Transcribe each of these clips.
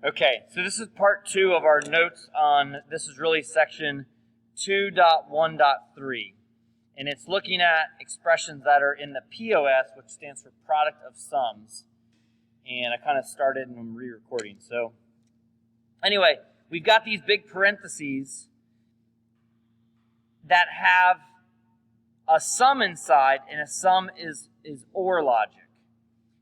Okay, so this is part 2 of our notes on, this is really section 2.1.3. And it's looking at expressions that are in the POS, which stands for product of sums. And I kind of started and I'm re-recording. So anyway, we've got these big parentheses that have a sum inside, and a sum is OR logic.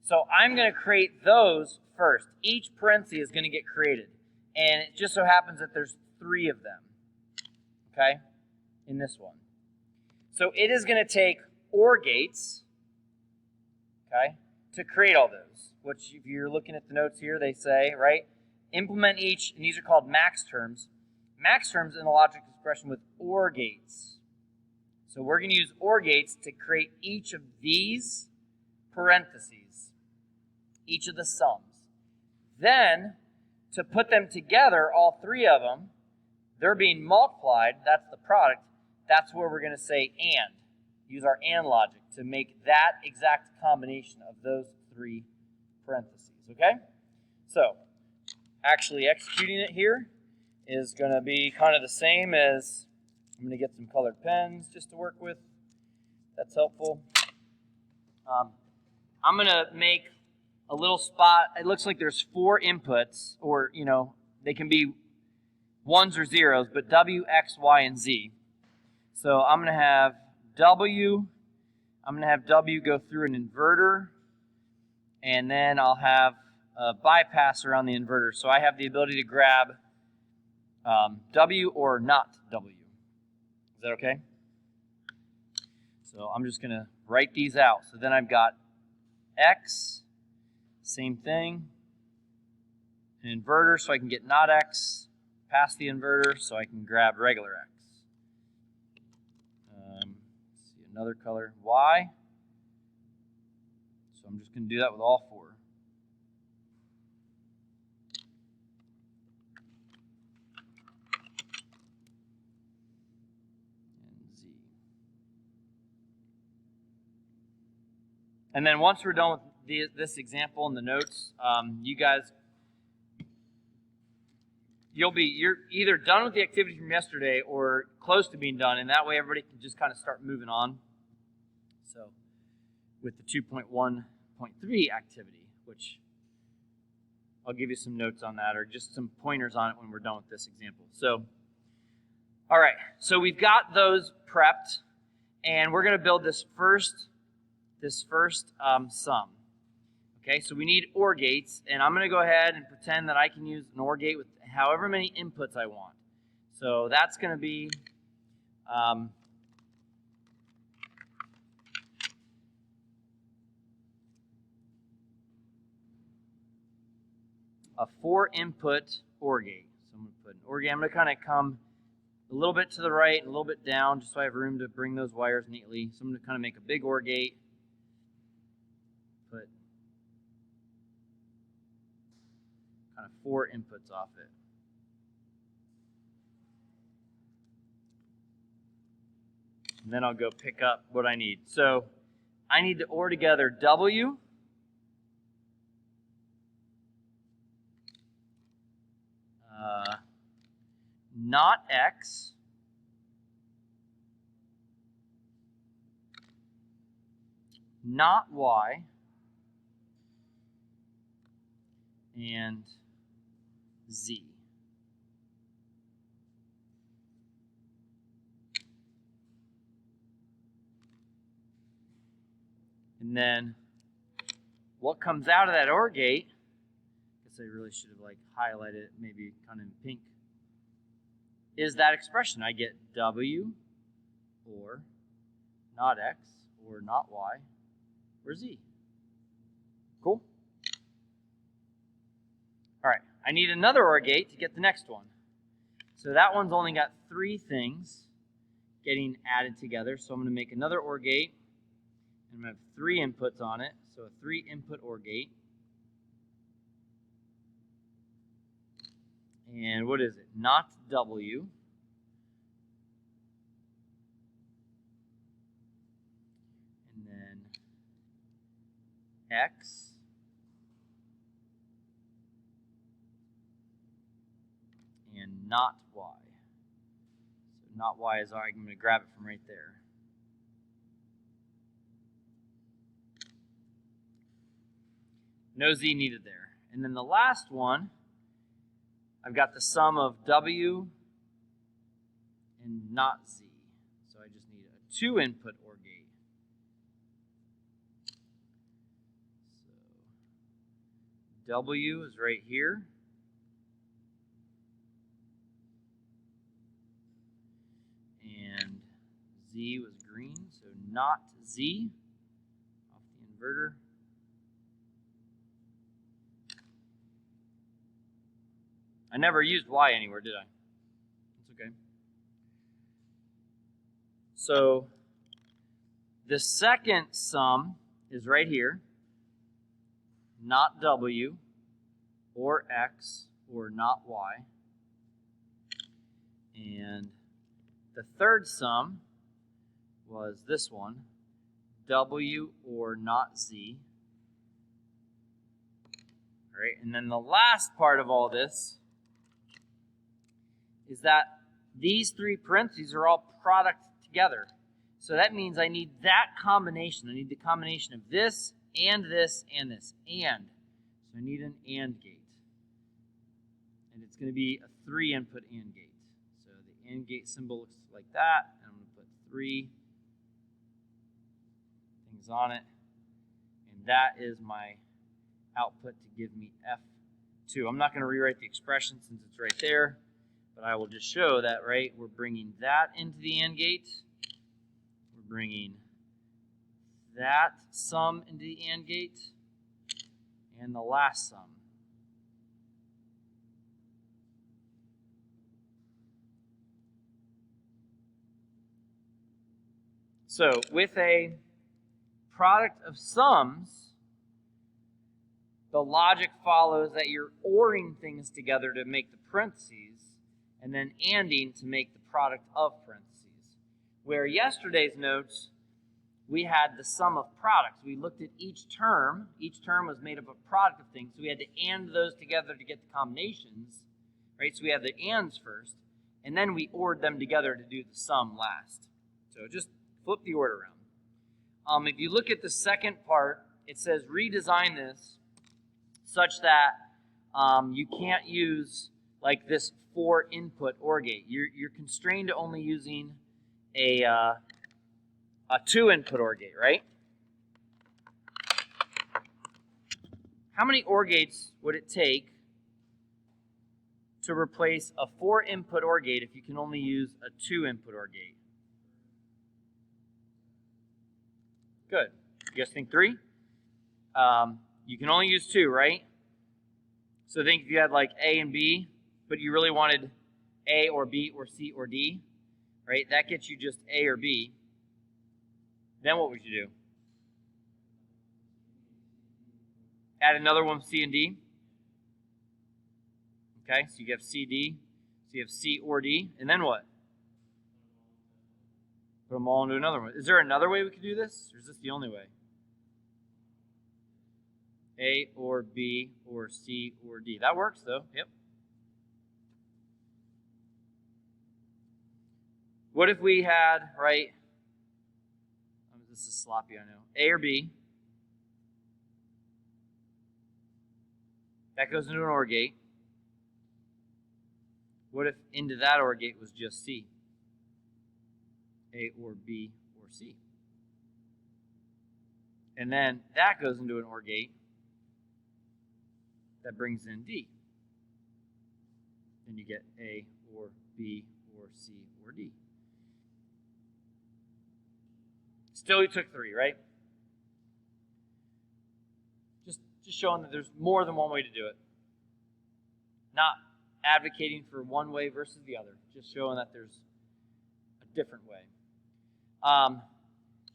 So I'm going to create those first. Each parenthesis is going to get created. And it just so happens that there's 3 of them, okay, in this one. So it is going to take OR gates, okay, to create all those, which if you're looking at the notes here, they say, right, implement each, and these are called max terms. Max terms in a logic expression with OR gates. So we're going to use OR gates to create each of these parentheses, each of the sums. Then, to put them together, all 3 of them, they're being multiplied, that's the product, that's where we're going to say AND. Use our AND logic to make that exact combination of those 3 parentheses, okay? So, actually executing it here is going to be kind of the same as, I'm going to get some colored pens just to work with. That's helpful. I'm going to make a little spot. It looks like there's 4 inputs, or, you know, they can be 1s or 0s, but W, X, Y, and Z. So I'm going to have W go through an inverter, and then I'll have a bypass around the inverter. So I have the ability to grab W or not W. Is that okay? So I'm just going to write these out. So then I've got X, same thing, an inverter so I can get not X, past the inverter so I can grab regular X. Let's see, another color, Y. So I'm just going to do that with all 4. And then once we're done with this example in the notes, you guys, you're either done with the activity from yesterday or close to being done, and that way everybody can just kind of start moving on. So with the 2.1.3 activity, which I'll give you some notes on that, or just some pointers on it when we're done with this example. So, all right, so we've got those prepped, and we're going to build this first sum. Okay, so we need OR gates, and I'm going to go ahead and pretend that I can use an OR gate with however many inputs I want. So that's going to be a 4-input OR gate. So I'm going to put an OR gate. I'm going to kind of come a little bit to the right and a little bit down just so I have room to bring those wires neatly. So I'm going to kind of make a big OR gate. Put kind of 4 inputs off it. And then I'll go pick up what I need. So I need to OR together W, not X, not Y, and Z. And then what comes out of that OR gate, I guess I really should have highlighted it, maybe kind of in pink, is that expression. I get W or not X or not Y or Z. Cool? All right, I need another OR gate to get the next one. So that one's only got 3 things getting added together. So I'm going to make another OR gate. I'm going to have 3 inputs on it. So a 3-input OR gate. And what is it? Not W. And then X. not y. So not y is I'm going to grab it from right there. No z needed there. And then the last one, I've got the sum of w and not z. So I just need a 2-input OR gate. So w is right here. And z was green, so not z off the inverter. I never used y anywhere, did I? That's okay. So the second sum is right here, not w, or x, or not y. And the third sum was this one, w or not z. All right, and then the last part of all this is that these three parentheses are all product together. So that means I need that combination. I need the combination of this and this and this. And. So I need an AND gate. And it's going to be a 3-input AND gate. So the AND gate symbol looks like that. And I'm going to put 3 things on it. And that is my output to give me F2. I'm not going to rewrite the expression since it's right there. But I will just show that, right, we're bringing that into the AND gate. We're bringing that sum into the AND gate. And the last sum. So with a product of sums, the logic follows that you're ORing things together to make the parentheses, and then ANDing to make the product of parentheses. Where yesterday's notes, we had the sum of products. We looked at each term. Each term was made up of a product of things, so we had to AND those together to get the combinations, right? So we have the ANDs first, and then we ORed them together to do the sum last. So just flip the order around. If you look at the second part, it says redesign this such that you can't use like this 4-input OR gate. You're constrained to only using a 2-input OR gate, right? How many OR gates would it take to replace a 4-input OR gate if you can only use a 2-input OR gate? Good. You guys think 3? You can only use 2, right? So think if you had like A and B, but you really wanted A or B or C or D, right? That gets you just A or B. Then what would you do? Add another one, C and D. Okay, so you have C, D. So you have C or D. And then what? Put them all into another one. Is there another way we could do this? Or is this the only way? A or B or C or D. That works though. Yep. What if we had, right? This is sloppy, I know. A or B. That goes into an OR gate. What if into that OR gate was just C? A or B or C. And then that goes into an OR gate that brings in D. Then you get A or B or C or D. Still, you took 3, right? Just showing that there's more than one way to do it. Not advocating for one way versus the other. Just showing that there's a different way.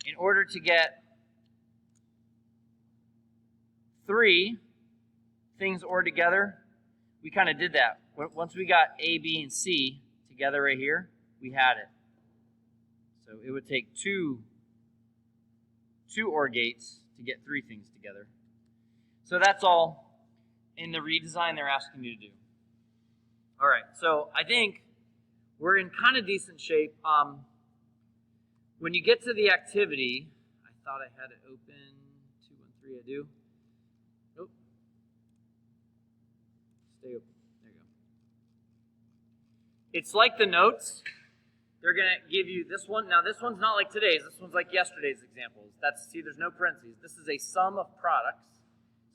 In order to get 3 things ORed together, we kind of did that. Once we got A, B, and C together right here, we had it. So it would take two OR gates to get 3 things together. So that's all in the redesign they're asking you to do. All right, so I think we're in kind of decent shape. When you get to the activity, I thought I had it open. 213, I do. Nope. Stay open. There you go. It's like the notes. They're going to give you this one. Now, this one's not like today's. This one's like yesterday's examples. See, there's no parentheses. This is a sum of products.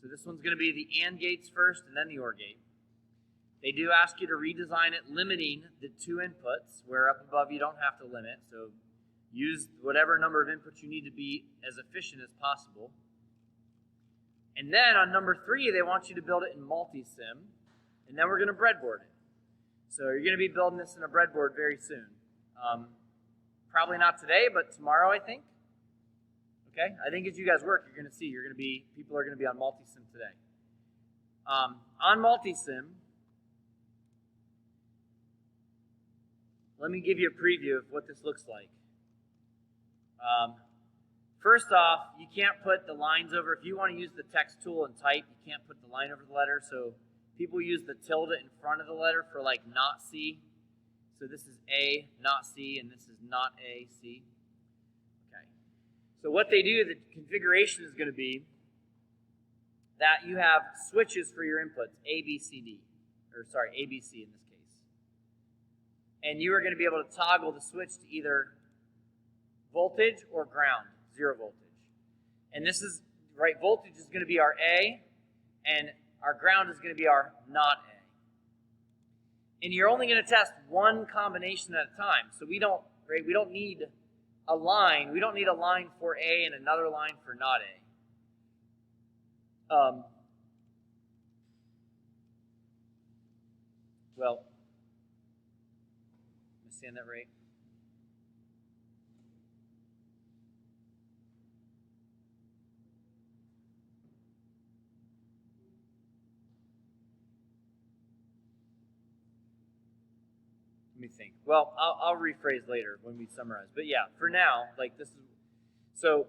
So this one's going to be the AND gates first and then the OR gate. They do ask you to redesign it, limiting the 2 inputs, where up above you don't have to limit. So use whatever number of inputs you need to be as efficient as possible. And then on number 3, they want you to build it in multi-sim. And then we're going to breadboard it. So you're going to be building this in a breadboard very soon. Probably not today, but tomorrow, I think. Okay? I think as you guys work, you're going to see people are going to be on multi-sim today. On multi-sim, let me give you a preview of what this looks like. First off, you can't put the lines over. If you want to use the text tool and type, you can't put the line over the letter. So people use the tilde in front of the letter for like not C. So this is A, not C, and this is not A, C. Okay. So what they do, the configuration is going to be that you have switches for your inputs, A, B, C, D. Or sorry, A, B, C in this case. And you are going to be able to toggle the switch to either voltage or ground, 0 voltage. And this is, right, voltage is going to be our A, and our ground is going to be our not A. And you're only going to test one combination at a time. So we don't need a line. We don't need a line for A and another line for not A. Well, am I saying that right? Let me think. Well, I'll rephrase later when we summarize. But yeah, for now, like this is, so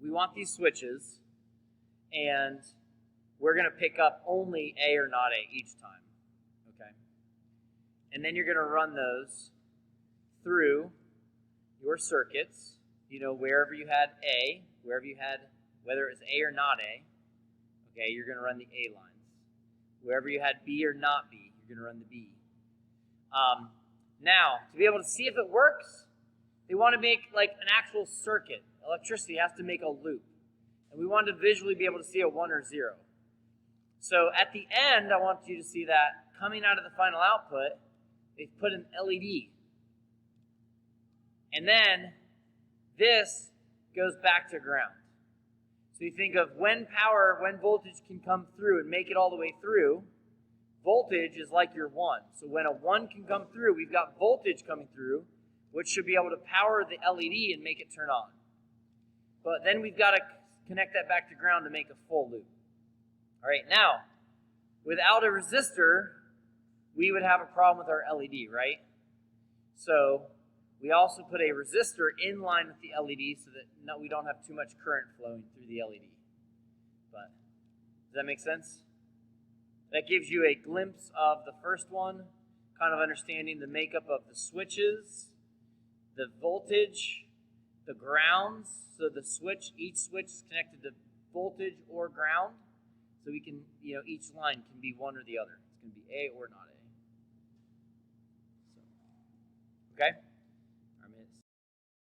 we want these switches, and we're going to pick up only A or not A each time. Okay? And then you're going to run those through your circuits, wherever you had A, whether it was A or not A, okay, you're going to run the A lines. Wherever you had B or not B, you're going to run the B. Now, to be able to see if it works, they want to make like an actual circuit. Electricity has to make a loop. And we want to visually be able to see a 1 or 0. So at the end, I want you to see that coming out of the final output, they've put an LED. And then this goes back to ground. So you think of when voltage can come through and make it all the way through, voltage is like your 1. So when a 1 can come through, we've got voltage coming through, which should be able to power the LED and make it turn on. But then we've got to connect that back to ground to make a full loop. All right, now, without a resistor, we would have a problem with our LED, right? So we also put a resistor in line with the LED so that we don't have too much current flowing through the LED. But does that make sense? That gives you a glimpse of the first one, kind of understanding the makeup of the switches, the voltage, the grounds. So each switch is connected to voltage or ground. So we can, each line can be one or the other. It's going to be A or not A. So, okay? Our minute's